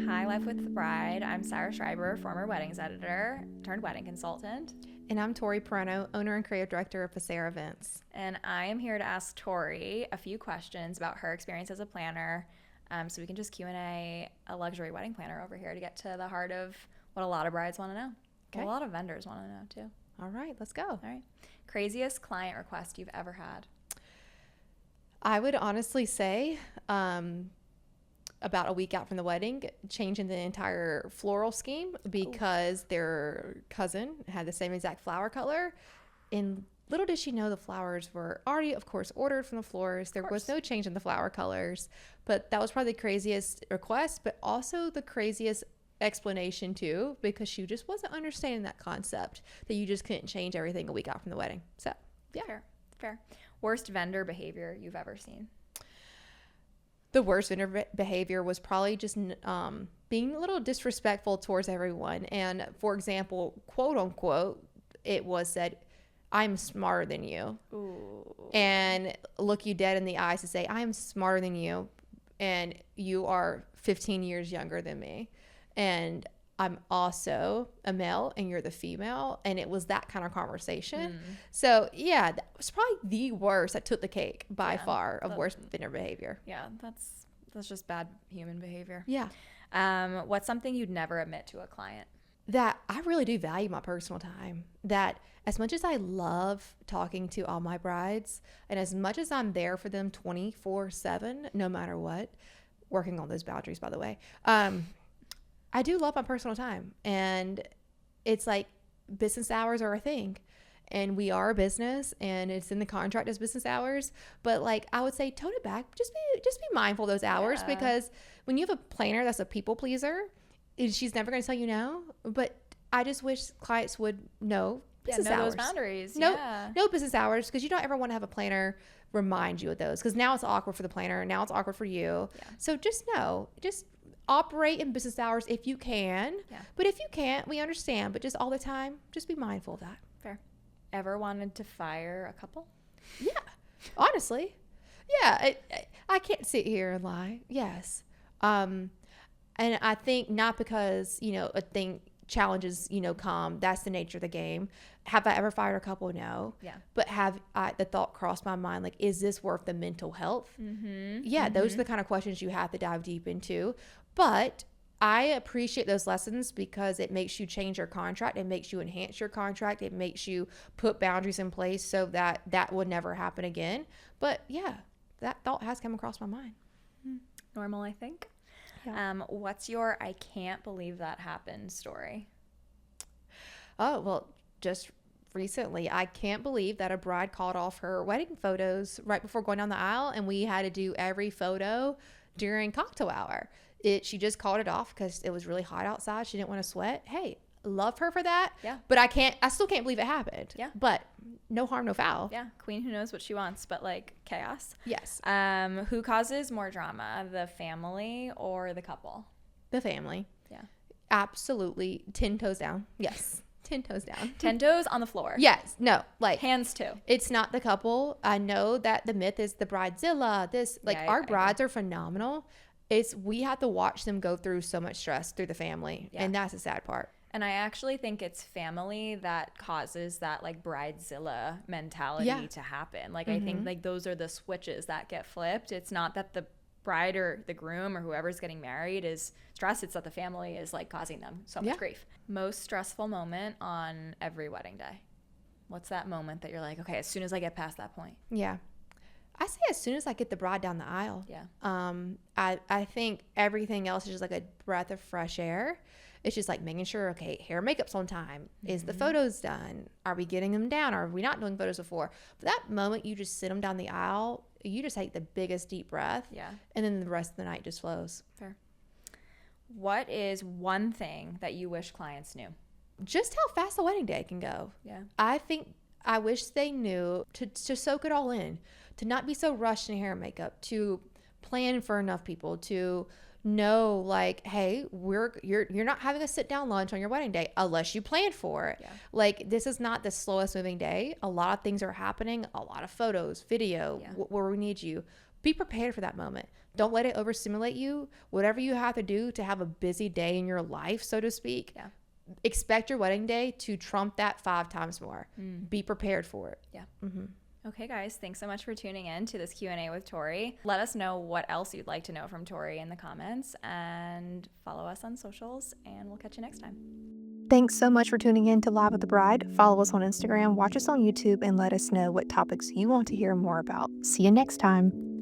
Hi, Life with the Bride. I'm Sarah Schreiber, former weddings editor turned wedding consultant. And I'm Tori Perano, owner and creative director of Sarah Events. And I am here to ask Tori a few questions about her experience as a planner, so we can just Q&A a luxury wedding planner over here to get to the heart of what a lot of brides want to know. Okay. Well, a lot of vendors want to know too. All right, let's go. All right. Craziest client request you've ever had? I would honestly say about a week out from the wedding, changing the entire floral scheme because their cousin had the same exact flower color. And little did she know the flowers were already, of course, ordered from the florist. There was no change in the flower colors. But that was probably the craziest request, but also the craziest explanation too, because she just wasn't understanding that concept that you just couldn't change everything a week out from the wedding. So, yeah. Fair. Worst vendor behavior you've ever seen? The worst vendor behavior was probably just being a little disrespectful towards everyone. And for example, quote unquote, it was said, "I'm smarter than you." Ooh. And look you dead in the eyes to say, "I am smarter than you, and you are 15 years younger than me. And I'm also a male and you're the female." And it was that kind of conversation. So yeah, that was probably the worst. I took the cake by far of worst vendor behavior. Yeah, that's just bad human behavior. Yeah. What's something you'd never admit to a client? That I really do value my personal time. That as much as I love talking to all my brides, and as much as I'm there for them 24/7, no matter what, working on those boundaries, by the way, I do love my personal time. And it's like business hours are a thing. And we are a business, and it's in the contract as business hours. But like I would say, tone it back. Just be mindful of those hours, because when you have a planner that's a people pleaser, she's never going to tell you no. But I just wish clients would know business hours. Those boundaries. No business hours, because you don't ever want to have a planner remind you of those, because now it's awkward for the planner, and now it's awkward for you. Yeah. So just operate in business hours if you can. Yeah. But if you can't, we understand. But just all the time, just be mindful of that. Fair. Ever wanted to fire a couple? Yeah. Honestly. Yeah. I can't sit here and lie. Yes. And I think not because, a thing challenges, come. That's the nature of the game. Have I ever fired a couple? No. Yeah. But the thought crossed my mind, like, is this worth the mental health? Mm-hmm. Yeah. Mm-hmm. Those are the kind of questions you have to dive deep into. But I appreciate those lessons because it makes you change your contract. It makes you enhance your contract. It makes you put boundaries in place so that would never happen again. But yeah, that thought has come across my mind. Normal, I think. Yeah. What's your "I can't believe that happened" story? Oh, well, just recently, I can't believe that a bride called off her wedding photos right before going down the aisle, and we had to do every photo during cocktail hour. She just called it off because it was really hot outside. She didn't want to sweat. Hey, love her for that. Yeah. But I still can't believe it happened. Yeah. But no harm, no foul. Yeah. Queen who knows what she wants, but like chaos. Yes. Who causes more drama, the family or the couple? The family. Yeah. Absolutely. 10 toes down. Yes. 10 toes down. 10 toes on the floor. Yes. No. Like hands too. It's not the couple. I know that the myth is the bridezilla. Our brides are phenomenal. We have to watch them go through so much stress through the family. Yeah. And that's the sad part. And I actually think it's family that causes that like bridezilla mentality to happen. Like I think like those are the switches that get flipped. It's not that the bride or the groom or whoever's getting married is stressed. It's that the family is like causing them so much grief. Most stressful moment on every wedding day. What's that moment that you're like, okay, as soon as I get past that point? Yeah. I say as soon as I get the bride down the aisle. Yeah. I think everything else is just like a breath of fresh air. It's just like making sure, okay, hair and makeup's on time. Is the photos done? Are we getting them down? Are we not doing photos before? But that moment you just sit them down the aisle, you just take the biggest deep breath. Yeah. And then the rest of the night just flows. Fair. What is one thing that you wish clients knew? Just how fast the wedding day can go. Yeah. I wish they knew to soak it all in, to not be so rushed in hair and makeup, to plan for enough people, to know like, hey, you're not having a sit down lunch on your wedding day unless you plan for it. Yeah. Like this is not the slowest moving day. A lot of things are happening, a lot of photos, video, where we need you. be prepared for that moment. Don't let it overstimulate you. Whatever you have to do to have a busy day in your life, so to speak, expect your wedding day to trump that 5 times more. Be prepared for it. Yeah. Okay, guys, thanks so much for tuning in to this Q&A with Tori. Let us know what else you'd like to know from Tori in the comments, and follow us on socials, and we'll catch you next time. Thanks so much for tuning in to Live with the Bride. Follow us on Instagram, watch us on YouTube, and let us know what topics you want to hear more about. See you next time.